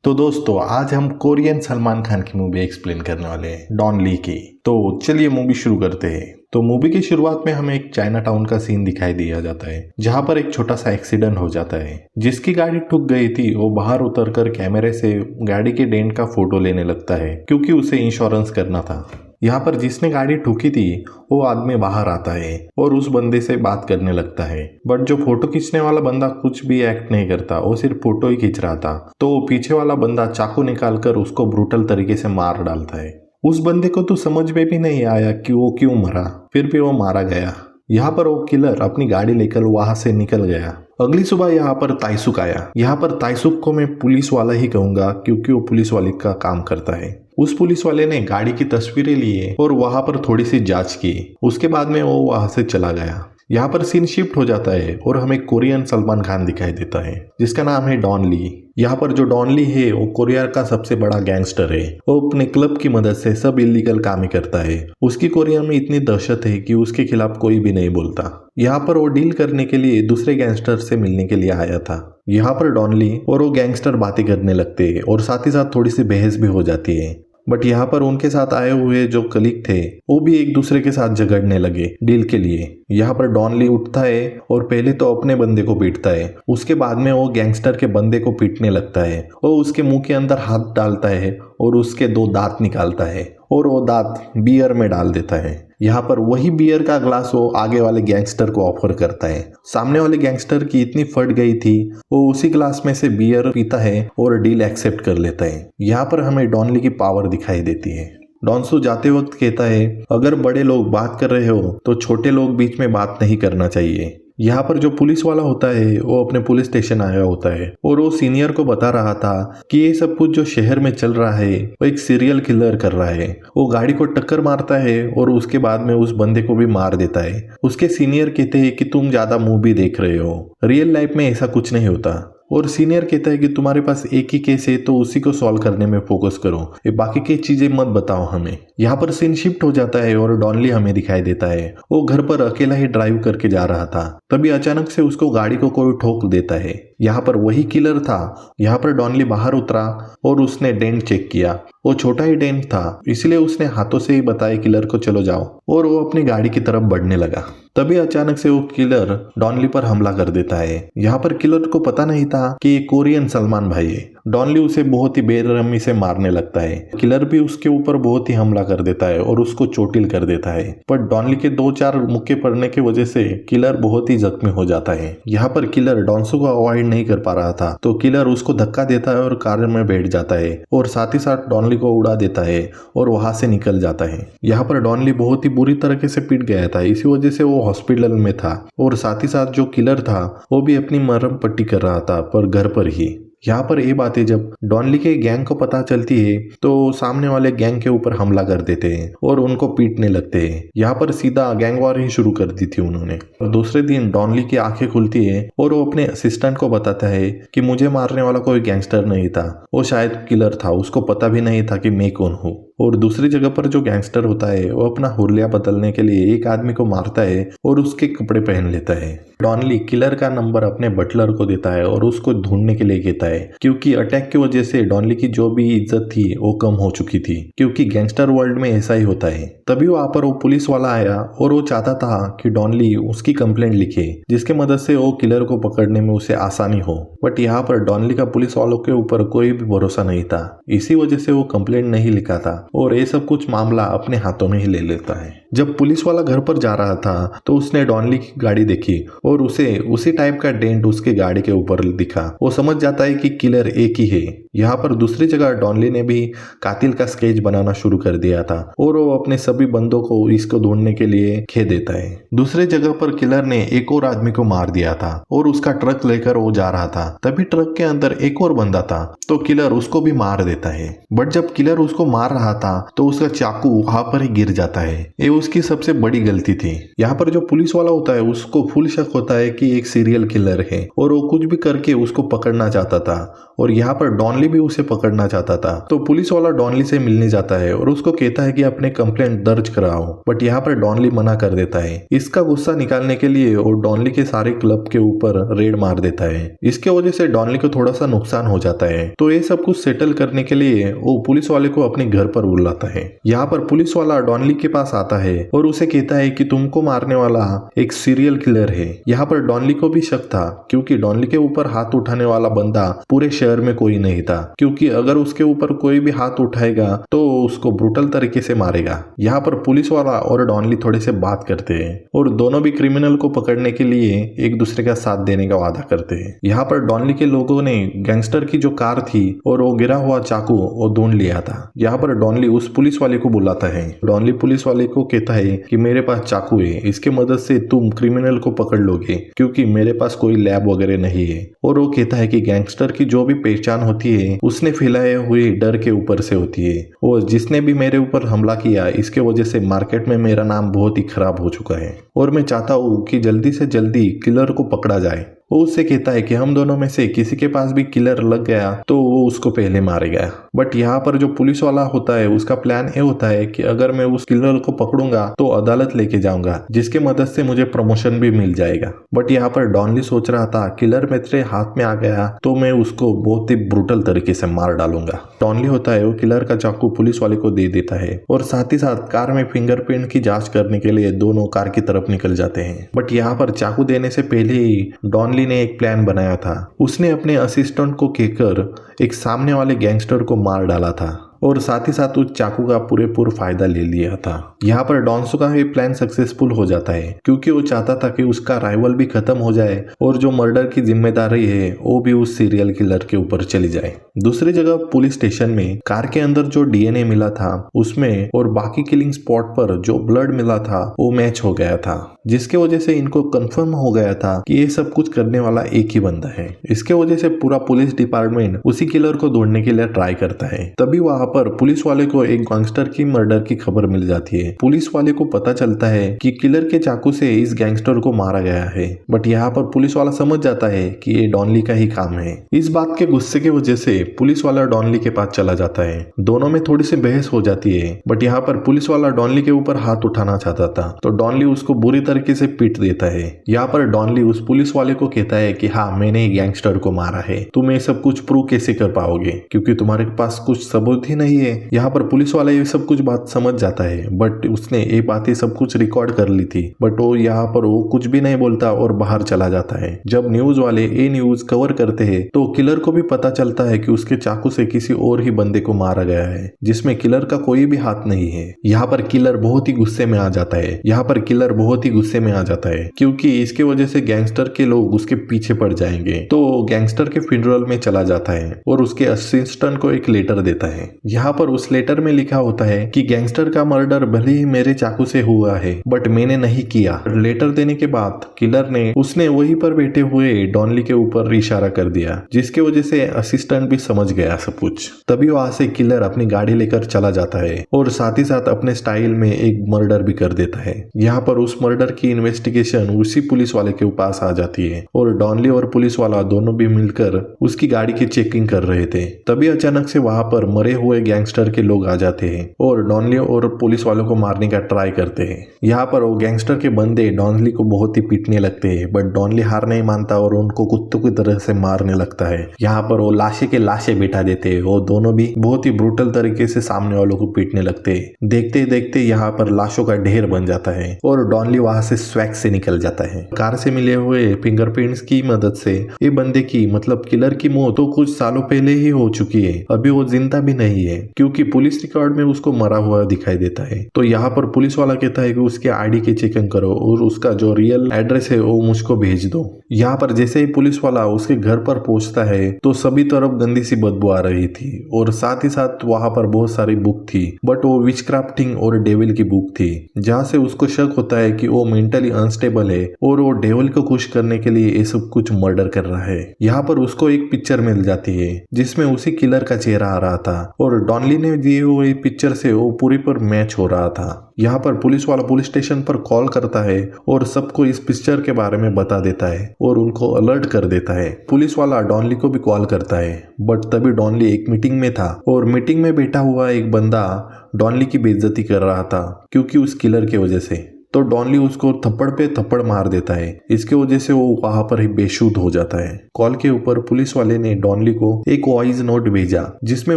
तो दोस्तों आज हम कोरियन सलमान खान की मूवी एक्सप्लेन करने वाले हैं, डॉन ली की। तो चलिए मूवी शुरू करते हैं। तो मूवी की शुरुआत में हमें एक चाइना टाउन का सीन दिखाई दिया जाता है जहां पर एक छोटा सा एक्सीडेंट हो जाता है। जिसकी गाड़ी ठुक गई थी वो बाहर उतरकर कैमरे से गाड़ी के डेंट का फोटो लेने लगता है क्योंकि उसे इंश्योरेंस करना था। यहाँ पर जिसने गाड़ी ठुकी थी वो आदमी बाहर आता है और उस बंदे से बात करने लगता है। बट जो फोटो खींचने वाला बंदा कुछ भी एक्ट नहीं करता, वो सिर्फ फोटो ही खींच रहा था। तो पीछे वाला बंदा चाकू निकालकर उसको ब्रूटल तरीके से मार डालता है। उस बंदे को तो समझ में भी नहीं आया कि वो क्यों मरा, फिर भी वो मारा गया। यहाँ पर वो किलर अपनी गाड़ी लेकर वहां से निकल गया। अगली सुबह यहाँ पर ताइसुक आया। यहाँ पर ताइसुक को मैं पुलिस वाला ही कहूंगा क्योंकि वो पुलिस वाले का काम करता है। उस पुलिस वाले ने गाड़ी की तस्वीरें लिए और वहां पर थोड़ी सी जांच की। उसके बाद में वो वहां से चला गया। यहाँ पर सीन शिफ्ट हो जाता है और हमें कोरियन सलमान खान दिखाई देता है जिसका नाम है डॉन ली। यहाँ पर जो डॉन ली है वो कोरिया का सबसे बड़ा गैंगस्टर है। वो अपने क्लब की मदद से सब इलीगल काम ही करता है। उसकी कोरिया में इतनी दहशत है कि उसके खिलाफ कोई भी नहीं बोलता। यहाँ पर वो डील करने के लिए दूसरे गैंगस्टर से मिलने के लिए आया था। यहाँ पर डॉन ली और वो गैंगस्टर बातें करने लगते हैं और साथ ही साथ थोड़ी सी बहस भी हो जाती है। बट यहाँ पर उनके साथ आए हुए जो कलीग थे वो भी एक दूसरे के साथ झगड़ने लगे डील के लिए। यहाँ पर डॉन ली उठता है और पहले तो अपने बंदे को पीटता है, उसके बाद में वो गैंगस्टर के बंदे को पीटने लगता है। वो उसके मुंह के अंदर हाथ डालता है और उसके 2 दांत निकालता है और वो दांत बियर में डाल देता है। यहाँ पर वही बियर का ग्लास वो आगे वाले गैंगस्टर को ऑफर करता है। सामने वाले गैंगस्टर की इतनी फट गई थी वो उसी ग्लास में से बियर पीता है और डील एक्सेप्ट कर लेता है। यहाँ पर हमें डॉन ली की पावर दिखाई देती है। डॉनसू जाते वक्त कहता है अगर बड़े लोग बात कर रहे हो तो छोटे लोग बीच में बात नहीं करना चाहिए। यहाँ पर जो पुलिस वाला होता है वो अपने पुलिस स्टेशन आया होता है और वो सीनियर को बता रहा था कि ये सब कुछ जो शहर में चल रहा है वो एक सीरियल किलर कर रहा है। वो गाड़ी को टक्कर मारता है और उसके बाद में उस बंदे को भी मार देता है। उसके सीनियर कहते हैं कि तुम ज्यादा मूवी देख रहे हो, रियल लाइफ में ऐसा कुछ नहीं होता। और सीनियर कहता है कि तुम्हारे पास एक ही केस है तो उसी को सॉल्व करने में फोकस करो, ये बाकी की चीजें मत बताओ हमें। यहाँ पर सीन शिफ्ट हो जाता है और डॉन ली हमें दिखाई देता है। वो घर पर अकेला ही ड्राइव करके जा रहा था, तभी अचानक से उसको गाड़ी को कोई ठोक देता है। यहाँ पर वही किलर था। यहाँ पर डॉन ली बाहर उतरा और उसने डेंट चेक किया। वो छोटा ही डेंट था, इसलिए उसने हाथों से ही बताया किलर को चलो जाओ और वो अपनी गाड़ी की तरफ बढ़ने लगा। तभी अचानक से वो किलर डॉन ली पर हमला कर देता है। यहाँ पर किलर को पता नहीं था कि ये कोरियन सलमान भाई है। डॉन ली उसे बहुत ही बेरहमी से मारने लगता है। किलर भी उसके ऊपर बहुत ही हमला कर देता है और उसको चोटिल कर देता है। पर डॉन ली के 2-4 मुक्के पड़ने की वजह से किलर बहुत ही जख्मी हो जाता है। यहाँ पर किलर डॉनसू को अवॉइड नहीं कर पा रहा था तो किलर उसको धक्का देता है और कार में बैठ जाता है और साथ ही साथ डॉन ली को उड़ा देता है और वहां से निकल जाता है। यहाँ पर डॉन ली बहुत ही बुरी तरीके से पिट गया था, इसी वजह से वो हॉस्पिटल में था और साथ ही साथ जो किलर था वो भी अपनी मरहम पट्टी कर रहा था पर घर पर ही। यहाँ पर ये बातें जब डॉन ली के गैंग को पता चलती है तो सामने वाले गैंग के ऊपर हमला कर देते हैं और उनको पीटने लगते हैं। यहाँ पर सीधा गैंग वॉर ही शुरू कर दी थी उन्होंने। और दूसरे दिन डॉन ली की आंखें खुलती है और वो अपने असिस्टेंट को बताता है कि मुझे मारने वाला कोई गैंगस्टर नहीं था, वो शायद किलर था, उसको पता भी नहीं था कि मैं कौन हूँ। और दूसरी जगह पर जो गैंगस्टर होता है वो अपना हुलिया बदलने के लिए एक आदमी को मारता है और उसके कपड़े पहन लेता है। डॉन ली किलर का नंबर अपने बटलर को देता है और उसको ढूंढने के लिए कहता है क्योंकि अटैक की वजह से डॉन ली की जो भी इज्जत थी वो कम हो चुकी थी, क्योंकि गैंगस्टर वर्ल्ड में ऐसा ही होता है। तभी वहां पर वो पुलिस वाला आया और वो चाहता था कि डॉन ली उसकी कंप्लेंट लिखे जिसके मदद से वो किलर को पकड़ने में उसे आसानी हो। बट यहाँ पर डॉन ली का पुलिस वालों के ऊपर कोई भी भरोसा नहीं था, इसी वजह से वो कंप्लेंट नहीं लिखा था और ये सब कुछ मामला अपने हाथों में ही ले लेता है। जब पुलिस वाला घर पर जा रहा था तो उसने डॉन ली की गाड़ी देखी और उसे उसी टाइप का डेंट उसके गाड़ी के ऊपर दिखा। वो समझ जाता है कि किलर एक ही है। यहाँ पर दूसरी जगह डॉन ली ने भी कातिल का स्केच बनाना शुरू कर दिया था और वो अपने सभी बंदों को इसको ढूंढने के लिए खे देता है। दूसरी जगह पर किलर ने एक और आदमी को मार दिया था और उसका ट्रक लेकर वो जा रहा था। तभी ट्रक के अंदर एक और बंदा था तो किलर उसको भी मार देता है। बट जब किलर उसको मार रहा था तो उसका चाकू वहां पर ही गिर जाता है। ये उसकी सबसे बड़ी गलती थी। यहाँ पर जो पुलिस वाला होता है उसको फुल शक होता है कि एक सीरियल किलर है और वो कुछ भी करके उसको पकड़ना चाहता था और यहाँ पर डॉनली भी उसे पकड़ना चाहता था। तो पुलिस वाला डॉनली से मिलने जाता है और उसको कहता है कि अपने कंप्लेंट दर्ज कराओ, बट यहाँ पर डॉनली मना कर देता है। इसका गुस्सा निकालने के लिए वो डॉनली के सारे क्लब के ऊपर रेड मार देता है। इसके वजह से डॉनली को थोड़ा सा नुकसान हो जाता है। तो ये सब कुछ सेटल करने के लिए वो पुलिस वाले को अपने घर पर बुलाता है। यहाँ पर पुलिस वाला डॉनली के पास आता है और उसे कहता है कि तुमको मारने वाला एक सीरियल किलर है। यहाँ पर डॉनली को भी शक था क्योंकि डॉनली के ऊपर हाथ उठाने वाला बंदा पूरे शहर में कोई नहीं था, क्योंकि अगर उसके ऊपर कोई भी हाथ उठाएगा तो उसको ब्रूटल तरीके से मारेगा। यहाँ पर पुलिस वाला और डॉनली थोड़े से बात करते हैं और दोनों भी क्रिमिनल को पकड़ने के लिए एक दूसरे का साथ देने का वादा करते हैं। यहाँ पर डॉनली के लोगों ने गैंगस्टर की जो कार थी और वो गिरा हुआ चाकू वो ढूंढ लिया था। यहाँ पर डॉनली उस पुलिस वाले को बुलाता है। डॉनली पुलिस वाले को कहता है कि मेरे पास चाकू है, इसके मदद से तुम क्रिमिनल को पकड़ लोगे क्योंकि मेरे पास कोई लैब वगैरह नहीं है। और वो कहता है कि गैंगस्टर की जो भी पहचान होती है उसने फैलाए हुए डर के ऊपर से होती है और जिसने भी मेरे ऊपर हमला किया इसके वजह से मार्केट में मेरा नाम बहुत ही खराब हो चुका है और मैं चाहता हूँ कि जल्दी से जल्दी किलर को पकड़ा जाए। वो उससे कहता है कि हम दोनों में से किसी के पास भी किलर लग गया तो वो उसको पहले मारेगा। बट यहाँ पर जो पुलिस वाला होता है उसका प्लान ये होता है कि अगर मैं उस किलर को पकड़ूंगा तो अदालत लेके जाऊंगा जिसके मदद से मुझे प्रमोशन भी मिल जाएगा। बट यहाँ पर डॉनली सोच रहा था किलर मेरे हाथ में आ गया तो मैं उसको बहुत ही ब्रूटल तरीके से मार डालूंगा। डॉनली होता है वो किलर का चाकू पुलिस वाले को दे देता है और साथ ही साथ कार में फिंगरप्रिंट की जांच करने के लिए दोनों कार की तरफ निकल जाते हैं। बट यहाँ पर चाकू देने से पहले ही डॉनली ने एक प्लान बनाया था। उसने अपने असिस्टेंट को कहकर एक सामने वाले गैंगस्टर को मार डाला था और साथ ही साथ उस चाकू का पूरेपूर फायदा ले लिया था। यहाँ पर डॉन्सो का ये प्लान सक्सेसफुल हो जाता है क्योंकि वो चाहता था कि उसका राइवल भी खत्म हो जाए और जो मर्डर की जिम्मेदारी है वो भी उस सीरियल किलर के ऊपर चली जाए। दूसरी जगह पुलिस स्टेशन में कार के अंदर जो डीएनए मिला था उसमें और बाकी किलिंग स्पॉट पर जो ब्लड मिला था वो मैच हो गया था, जिसके वजह से इनको कंफर्म हो गया था कि ये सब कुछ करने वाला एक ही बंदा है। इसके वजह से पूरा पुलिस डिपार्टमेंट उसी किलर को ढूंढने के लिए ट्राई करता है। तभी वहां पर पुलिस वाले को एक गैंगस्टर की मर्डर की खबर मिल जाती है। पुलिस वाले को पता चलता है कि किलर के चाकू से इस गैंगस्टर को मारा गया है। बट यहाँ पर पुलिस वाला समझ जाता है कि ये डॉनली का ही काम है। इस बात के गुस्से की वजह से पुलिस वाला डॉनली के पास चला जाता है। दोनों में थोड़ी सी बहस हो जाती है। बट यहाँ पर पुलिस वाला डॉनली के ऊपर हाथ उठाना चाहता था तो डॉनली उसको बुरी तरीके से पीट देता है। यहाँ पर डॉनली उस पुलिस वाले को कहता है कि हाँ मैंने गैंगस्टर को मारा है, तुम ये सब कुछ प्रूव कैसे कर पाओगे क्योंकि तुम्हारे पास कुछ सबूत ही नहीं है। यहाँ पर पुलिस वाला ये सब कुछ बात समझ जाता है बट उसने ये बातें सब कुछ रिकॉर्ड कर ली थी। बट वो यहाँ पर वो कुछ भी नहीं बोलता और बाहर चला जाता है। जब न्यूज वाले ये न्यूज कवर करते हैं तो किलर को भी पता चलता है कि उसके चाकू से किसी और ही बंदे को मारा गया है जिसमें किलर का कोई भी हाथ नहीं है। यहाँ पर किलर बहुत ही गुस्से में आ जाता है। यहाँ पर किलर बहुत ही गुस्से में आ जाता है क्योंकि इसके वजह से गैंगस्टर के लोग उसके पीछे पड़ जाएंगे। तो गैंगस्टर के फ्यूनरल में चला जाता है और उसके असिस्टेंट को एक लेटर देता है। यहाँ पर उस लेटर में लिखा होता है कि गैंगस्टर का मर्डर भले ही मेरे चाकू से हुआ है बट मैंने नहीं किया। लेटर देने के बाद किलर ने उसने वहीं पर बैठे हुए डॉनली के ऊपर इशारा कर दिया जिसके वजह से असिस्टेंट भी समझ गया सब कुछ। तभी वहां से किलर अपनी गाड़ी लेकर चला जाता है और साथ ही साथ अपने स्टाइल में एक मर्डर भी कर देता है। यहाँ पर उस मर्डर की इन्वेस्टिगेशन उसी पुलिस वाले के पास आ जाती है और डॉनली और पुलिस वाला दोनों भी मिलकर उसकी गाड़ी की चेकिंग कर रहे थे। तभी अचानक से वहां पर मरे हुए गैंगस्टर के लोग आ जाते हैं और डॉनली और पुलिस वालों को मारने का ट्राई करते हैं। यहाँ पर वो गैंगस्टर के बंदे डॉनली को बहुत ही पीटने लगते हैं बट डॉनली हार नहीं मानता और उनको कुत्तों की तरह से मारने लगता है। यहाँ पर वो लाशे के लाशे बिठा देते हैं। वो दोनों भी बहुत ही ब्रूटल तरीके से सामने वालों को पीटने लगते हैं। देखते देखते यहाँ पर लाशों का ढेर बन जाता है और डॉनली वहां से स्वैग से निकल जाता है। कार से मिले हुए फिंगरप्रिंट्स की मदद से ये बंदे की मतलब किलर की मौत तो कुछ सालों पहले ही हो चुकी है, अभी वो जिंदा भी नहीं है क्योंकि पुलिस रिकॉर्ड में उसको मरा हुआ दिखाई देता है। तो यहाँ पर पुलिस वाला कहता है कि उसके आईडी की चेकिंग करो और उसका जो रियल एड्रेस है वो मुझको भेज दो। यहाँ पर जैसे ही पुलिस वाला उसके घर पर पहुंचता है तो सभी तरफ गंदी सी बदबू आ रही थी और साथ ही साथ वहां पर बहुत सारी बुक थी बट वो विचक्राफ्टिंग और डेविल की बुक थी जहाँ से उसको शक होता है कि वो मेंटली अनस्टेबल है और वो डेविल को खुश करने के लिए ये सब कुछ मर्डर कर रहा है। यहाँ पर उसको एक पिक्चर मिल जाती है जिसमें उसी किलर का चेहरा आ रहा था और डॉनली ने दिए हुए पिक्चर से वो पूरी पर मैच हो रहा था। यहाँ पर पुलिस वाला पुलिस स्टेशन पर कॉल करता है और सबको इस पिक्चर के बारे में बता देता है और उनको अलर्ट कर देता है। पुलिस वाला डॉनली को भी कॉल करता है बट तभी डॉनली एक मीटिंग में था और मीटिंग में बैठा हुआ एक बंदा डॉनली की बेइज्जती कर रहा था क्योंकि उस किलर की वजह से। तो डॉनली उसको थप्पड़ पे थप्पड़ मार देता है। इसके वजह से वो वहां पर ही बेशुद्ध हो जाता है। कॉल के ऊपर पुलिस वाले ने डॉनली को एक वॉइस नोट भेजा जिसमें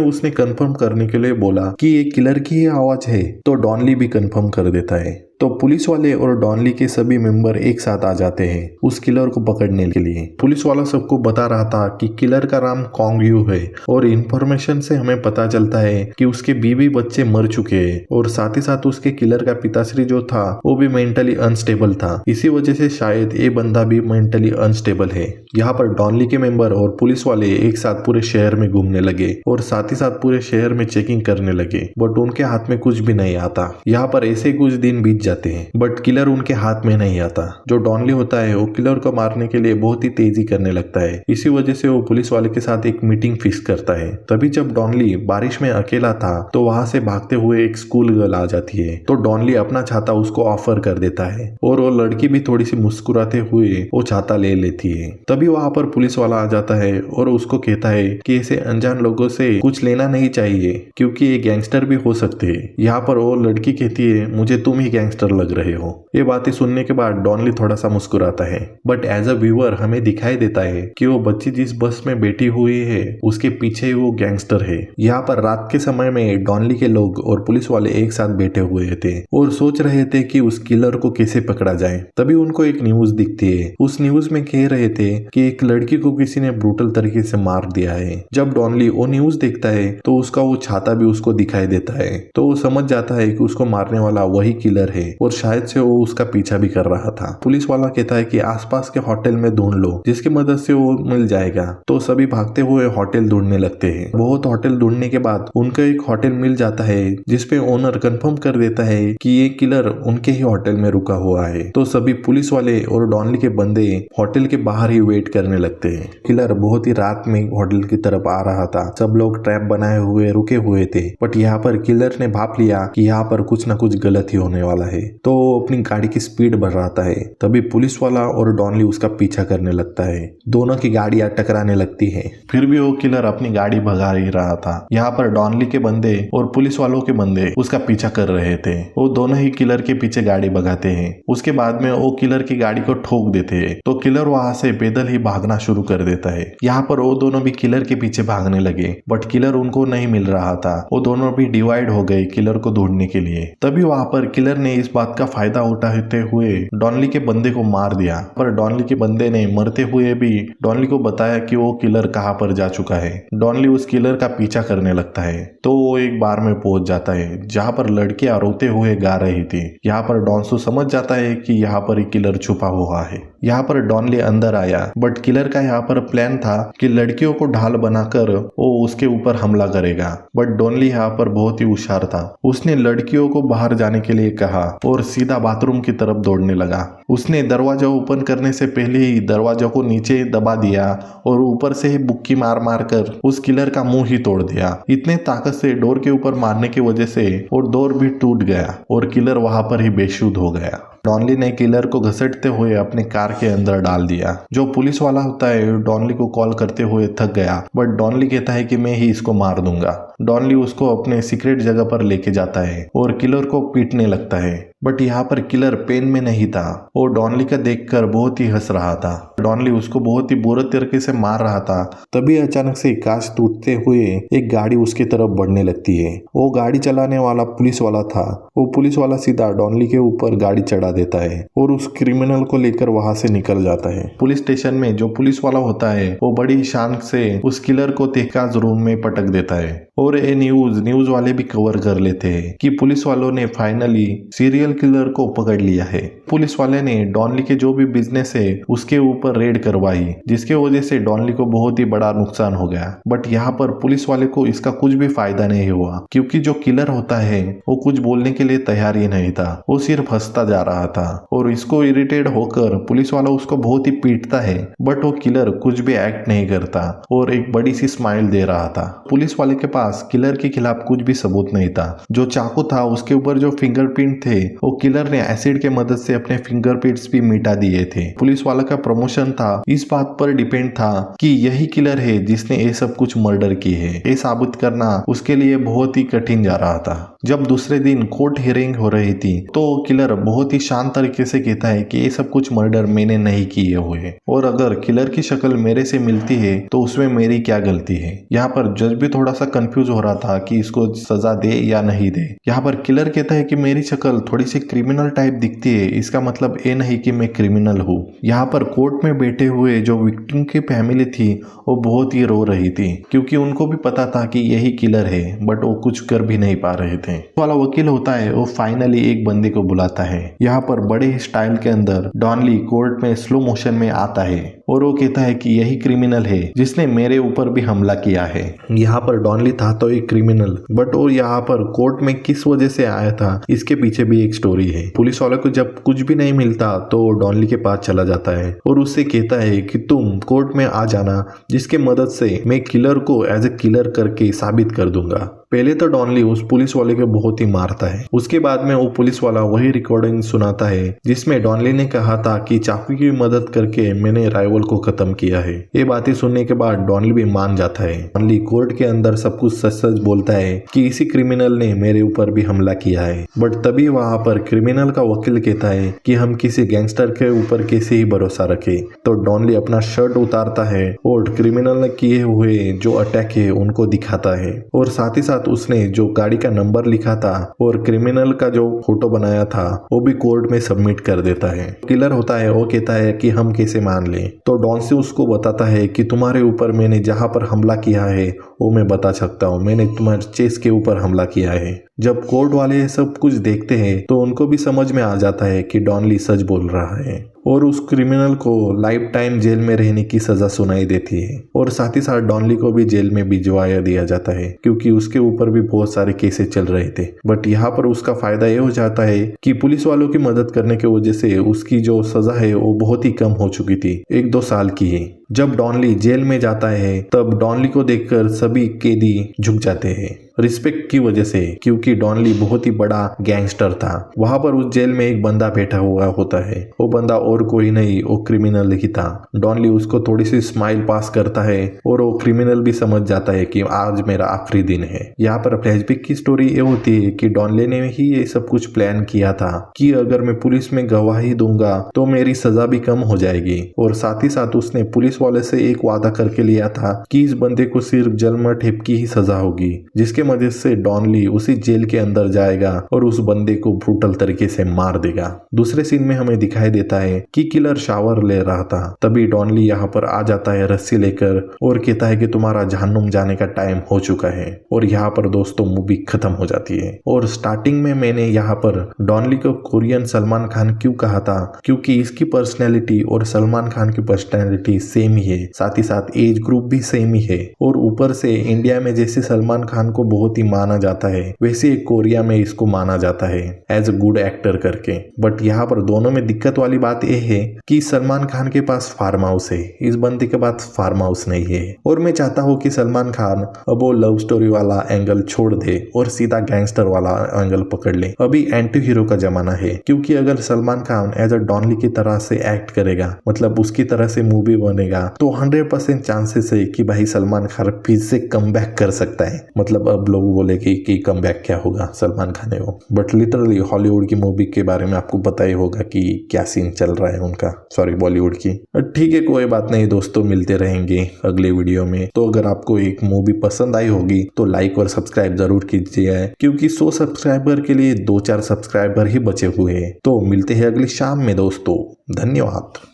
उसने कंफर्म करने के लिए बोला कि ये किलर की ही आवाज है। तो डॉनली भी कंफर्म कर देता है। तो पुलिस वाले और डॉनली के सभी मेंबर एक साथ आ जाते हैं उस किलर को पकड़ने के लिए। पुलिस वाला सबको बता रहा था कि किलर का नाम कॉन्ग यू है और इन्फॉर्मेशन से हमें पता चलता है कि उसके बीवी बच्चे मर चुके हैं और साथ ही साथ उसके किलर का पिताश्री जो था वो भी मेंटली अनस्टेबल था। इसी वजह से शायद ये बंदा भी मेंटली अनस्टेबल है। यहाँ पर डॉनली के मेंबर और पुलिस वाले एक साथ पूरे शहर में घूमने लगे और साथ ही साथ पूरे शहर में चेकिंग करने लगे बट उनके हाथ में कुछ भी नहीं आता। यहाँ पर ऐसे कुछ दिन बीत जाते हैं बट किलर उनके हाथ में नहीं आता। जो डॉनली होता है वो किलर को मारने के लिए बहुत ही तेजी करने लगता है। इसी वजह से वो पुलिस वाले के साथ एक मीटिंग फिक्स करता है। तभी जब डॉनली बारिश में अकेला था तो वहां से भागते हुए एक स्कूल गर्ल आ जाती है। तो डॉनली अपना छाता उसको ऑफर कर देता है और वो लड़की भी थोड़ी सी मुस्कुराते हुए वो छाता ले लेती है। तभी वहां पर पुलिस वाला आ जाता है और उसको कहता है कि ऐसे अनजान लोगों से कुछ लेना नहीं चाहिए क्योंकि ये गैंगस्टर भी हो सकते हैं। यहाँ पर वो लड़की कहती है मुझे तुम ही गैंगस्टर लग रहे हो। ये बातें सुनने के बाद डॉनली थोड़ा सा मुस्कुराता है बट एज अ व्यूअर हमें दिखाई देता है कि वो बच्ची जिस बस में बैठी हुई है उसके पीछे वो गैंगस्टर है। यहाँ पर रात के समय में डॉनली के लोग और पुलिस वाले एक साथ बैठे हुए थे और सोच रहे थे कि उस किलर को कैसे पकड़ा जाए। तभी उनको एक न्यूज दिखती है। उस न्यूज में कह रहे थे कि एक लड़की को किसी ने ब्रूटल तरीके से मार दिया है। जब डॉनली वो न्यूज देखता है तो उसका वो छाता भी उसको दिखाई देता है। तो वो समझ जाता है कि उसको मारने वाला वही किलर है और शायद से वो उसका पीछा भी कर रहा था। पुलिस वाला कहता है कि आसपास के होटल में ढूंढ लो जिसकी मदद से वो मिल जाएगा। तो सभी भागते हुए होटल ढूंढने लगते हैं। बहुत होटल ढूंढने के बाद उनको एक होटल मिल जाता है जिसपे ओनर कंफर्म कर देता है कि ये किलर उनके ही होटल में रुका हुआ है। तो सभी पुलिस वाले और डॉनली के बंदे होटल के बाहर ही वेट करने लगते हैं। किलर बहुत ही रात में होटल की तरफ आ रहा था। सब लोग ट्रैप बनाए हुए रुके हुए थे बट यहाँ पर किलर ने भाप लिया कि यहाँ पर कुछ न कुछ गलत ही होने वाला है। तो अपनी गाड़ी की स्पीड बढ़ाता है। तभी पुलिस वाला और डॉनली उसका पीछा करने लगता है। दोनों की गाड़ियां टकराने लगती है। फिर भी वो किलर अपनी गाड़ी भगा ही रहा था। यहाँ पर डॉनली के बंदे और पुलिस वालों के बंदे उसका पीछा कर रहे थे। वो दोनों ही किलर के पीछे गाड़ी भगाते हैं। उसके बाद में वो किलर की गाड़ी को ठोक देते हैं। तो किलर वहां से पैदल ही भागना शुरू कर देता है। यहाँ पर वो दोनों भी किलर के पीछे भागने लगे बट किलर उनको नहीं मिल रहा था। वो दोनों भी डिवाइड हो गए किलर को ढूंढने के लिए। तभी वहां पर किलर ने इस बात का फायदा उठाते हुए डॉनली के बंदे को मार दिया। पर डॉनली के बंदे ने मरते हुए भी डॉनली को बताया कि वो किलर कहां पर जा चुका है। डॉनली उस किलर का पीछा करने लगता है। तो वो एक बार में पहुंच जाता है जहां पर लड़कियां रोते हुए गा रही थी। यहाँ पर डॉन्सो समझ जाता है कि यहाँ पर एक किलर छुपा हुआ है। यहाँ पर डॉनली अंदर आया बट किलर का यहाँ पर प्लान था कि लड़कियों को ढाल बनाकर वो उसके ऊपर हमला करेगा। बट डॉनली यहाँ पर बहुत ही होशियार था। उसने लड़कियों को बाहर जाने के लिए कहा और सीधा बाथरूम की तरफ दौड़ने लगा। उसने दरवाजा ओपन करने से पहले ही दरवाजा को नीचे दबा दिया और ऊपर से ही बुक्की मार मार कर उस किलर का मुंह ही तोड़ दिया। इतने ताकत से डोर के ऊपर मारने की वजह से और डोर भी टूट गया और किलर वहां पर ही बेशुद्ध हो गया। डॉनली ने किलर को घसीटते हुए अपने कार के अंदर डाल दिया। जो पुलिस वाला होता है डॉनली को कॉल करते हुए थक गया बट डॉनली कहता है कि मैं ही इसको मार दूंगा। डॉनली उसको अपने सीक्रेट जगह पर लेके जाता है और किलर को पीटने लगता है बट यहाँ पर किलर पेन में नहीं था। वो डॉनली का देखकर बहुत ही हंस रहा था। डॉनली उसको बहुत ही बुरे तरीके से मार रहा था। तभी अचानक से कांच टूटते हुए एक गाड़ी उसकी तरफ बढ़ने लगती है। वो गाड़ी चलाने वाला पुलिस वाला था। वो पुलिस वाला सीधा डॉनली के ऊपर गाड़ी चढ़ा देता है और उस क्रिमिनल को लेकर वहां से निकल जाता है। पुलिस स्टेशन में जो पुलिस वाला होता है वो बड़ी शान से उस किलर को तहकाज रूम में पटक देता है और ये न्यूज वाले भी कवर कर लेते हैं कि पुलिस वालों ने फाइनली सीरियल किलर को पकड़ लिया है। पुलिस वाले ने डॉन ली के जो भी बिजनेस है उसके ऊपर रेड करवाई, जिसके वजह से डॉन ली को बहुत ही बड़ा नुकसान हो गया। बट यहाँ पर पुलिस वाले को इसका कुछ भी फायदा नहीं हुआ, क्योंकि जो किलर होता है वो कुछ बोलने के लिए तैयार ही नहीं था, वो सिर्फ हंसता जा रहा था। और इसको इरिटेट होकर पुलिस वाला उसको बहुत ही पीटता है, बट वो किलर कुछ भी एक्ट नहीं करता और एक बड़ी सी स्माइल दे रहा था। पुलिस वाले के पास किलर के खिलाफ कुछ भी सबूत नहीं था। जो चाकू था उसके ऊपर जो फिंगरप्रिंट थे वो किलर ने एसिड के मदद से अपने फिंगरप्रिंट्स भी मिटा दिए थे। पुलिस वाला का प्रमोशन था इस बात पर डिपेंड था कि यही किलर है जिसने ये सब कुछ मर्डर की है। ये साबित करना उसके लिए बहुत ही कठिन जा रहा था। जब दूसरे दिन कोर्ट हियरिंग हो रही थी तो किलर बहुत ही शांत तरीके से कहता है कि ये सब कुछ मर्डर मैंने नहीं किए हुए, और अगर किलर की शक्ल मेरे से मिलती है तो उसमें मेरी क्या गलती है। यहाँ पर जज भी थोड़ा सा कंफ्यूज हो रहा था कि इसको सजा दे या नहीं दे। यहाँ पर किलर कहता है कि मेरी शक्ल थोड़ी सी क्रिमिनल टाइप दिखती है, इसका मतलब ये नहीं कि मैं क्रिमिनल हूँ। यहाँ पर कोर्ट में बैठे हुए जो विक्टिम की फैमिली थी वो बहुत ही रो रही थी, क्योंकि उनको भी पता था कि यही किलर है, बट वो कुछ कर भी नहीं पा रहे थे। वाला वकील होता है वो फाइनली एक बंदे को बुलाता है। यहाँ पर बड़े स्टाइल के अंदर डॉन ली कोर्ट में स्लो मोशन में आता है और वो कहता है कि यही क्रिमिनल है जिसने मेरे ऊपर भी हमला किया है। यहाँ पर डॉन ली था तो एक क्रिमिनल, बट वो यहाँ पर कोर्ट में किस वजह से आया था इसके पीछे भी एक स्टोरी है। पुलिस वाले को जब कुछ भी नहीं मिलता तो डॉन ली के पास चला जाता है और उससे कहता है कि तुम कोर्ट में आ जाना, जिसके मदद से मैं किलर को एज ए किलर करके साबित कर दूंगा। पहले तो डॉन ली उस पुलिस वाले को बहुत ही मारता है, उसके बाद में वो पुलिस वाला वही रिकॉर्डिंग सुनाता है जिसमें डॉन ली ने कहा था कि चाकू की मदद करके मैंने राइवल को खत्म किया है। ये बातें सुनने के बाद डॉन ली भी मान जाता है। डॉन ली कोर्ट के अंदर सब कुछ सच सच बोलता है कि इसी क्रिमिनल ने मेरे ऊपर भी हमला किया है। बट तभी वहां पर क्रिमिनल का वकील कहता है कि हम किसी गैंगस्टर के ऊपर कैसे ही भरोसा रखे। तो डॉन ली अपना शर्ट उतारता है और क्रिमिनल ने किए हुए जो अटैक है उनको दिखाता है, और साथ ही साथ उसने जो गाड़ी का नंबर लिखा था और क्रिमिनल का जो फोटो बनाया था वो भी कोर्ट में सबमिट कर देता है। किलर होता है वो कहता है कि हम कैसे मान लें। तो डॉन से उसको बताता है कि तुम्हारे ऊपर मैंने जहां पर हमला किया है वो मैं बता सकता हूँ, मैंने तुम्हारे चेस्ट के ऊपर हमला किया है। जब कोर्ट वाले सब कुछ देखते हैं तो उनको भी समझ में आ जाता है कि डॉन ली सच बोल रहा है, और उस क्रिमिनल को लाइफ टाइम जेल में रहने की सजा सुनाई देती है। और साथ ही साथ डॉन ली को भी जेल में भिजवाया दिया जाता है, क्योंकि उसके ऊपर भी बहुत सारे केसेस चल रहे थे। बट यहाँ पर उसका फायदा ये हो जाता है कि पुलिस वालों की मदद करने की वजह से उसकी जो सजा है वो बहुत ही कम हो चुकी थी, 1-2 साल की है। जब डॉन ली जेल में जाता है तब डॉन ली को देखकर सभी कैदी झुक जाते हैं रिस्पेक्ट की वजह से, क्योंकि डॉन ली बहुत ही बड़ा गैंगस्टर था। वहां पर उस जेल में एक बंदा बैठा हुआ होता है, वो बंदा और कोई नहीं, वो क्रिमिनल ही था। डॉन ली उसको थोड़ी सी स्माइल पास करता है और वो क्रिमिनल भी समझ जाता है कि आज मेरा आखिरी दिन है। यहाँ पर फ्लैशबैक की स्टोरी ये होती है कि डॉन ली ने ही ये सब कुछ प्लान किया था कि अगर मैं पुलिस में गवाही दूंगा तो मेरी सजा भी कम हो जाएगी, और साथ ही साथ उसने पुलिस वाले से एक वादा करके लिया था कि इस बंदे को सिर्फ जलमर ठेप की ही सजा होगी, जिसके मदद से डॉन ली उसी जेल के अंदर जाएगा और उस बंदे को ब्रूटल तरीके से मार देगा। दूसरे सीन में हमें दिखाई देता है कि किलर शावर ले रहा था, तभी डॉन ली यहाँ पर आ जाता है रस्सी लेकर और कहता है कि तुम्हारा जहन्नुम जाने का टाइम हो चुका है। और यहाँ पर दोस्तों मूवी खत्म हो जाती है। और स्टार्टिंग में मैंने यहाँ पर डॉन ली को कोरियन सलमान खान क्यों कहा था, क्योंकि इसकी पर्सनैलिटी और सलमान खान की पर्सनैलिटी सेम ही है, साथ ही साथ एज ग्रुप भी सेम ही है, और ऊपर से इंडिया में जैसे सलमान खान को बहुत ही माना जाता है वैसे कोरिया में इसको माना जाता है एज अ गुड एक्टर करके। बट यहाँ पर दोनों में दिक्कत वाली बात यह है कि सलमान खान के पास फार्म हाउस है, इस बंदे के पास फार्म हाउस नहीं है। और मैं चाहता हूँ कि सलमान खान अब वो लव स्टोरी वाला एंगल छोड़ दे और सीधा गैंगस्टर वाला एंगल पकड़ ले। अभी एंटी हीरो का जमाना है, क्योंकि अगर Salman Khan as a Don Lee की तरह से एक्ट करेगा, मतलब उसकी तरह से मूवी बनेगा, तो 100% चांसेस है कि भाई सलमान खान फिर से कम बैक कर सकता है। मतलब अब लोग बोलेंगे कि कम बैक क्या होगा सलमान खान है वो, बट लिटरली हॉलीवुड की मूवी के बारे में आपको पता ही होगा कि क्या सीन चल रहा है उनका, सॉरी बॉलीवुड की। ठीक है, कोई बात नहीं दोस्तों, मिलते रहेंगे अगले वीडियो में। तो अगर आपको एक मूवी पसंद आई होगी तो लाइक और सब्सक्राइब जरूर कीजिए, क्योंकि 100 सब्सक्राइबर के लिए 2-4 सब्सक्राइबर ही बचे हुए हैं। तो मिलते हैं अगली शाम में दोस्तों, धन्यवाद।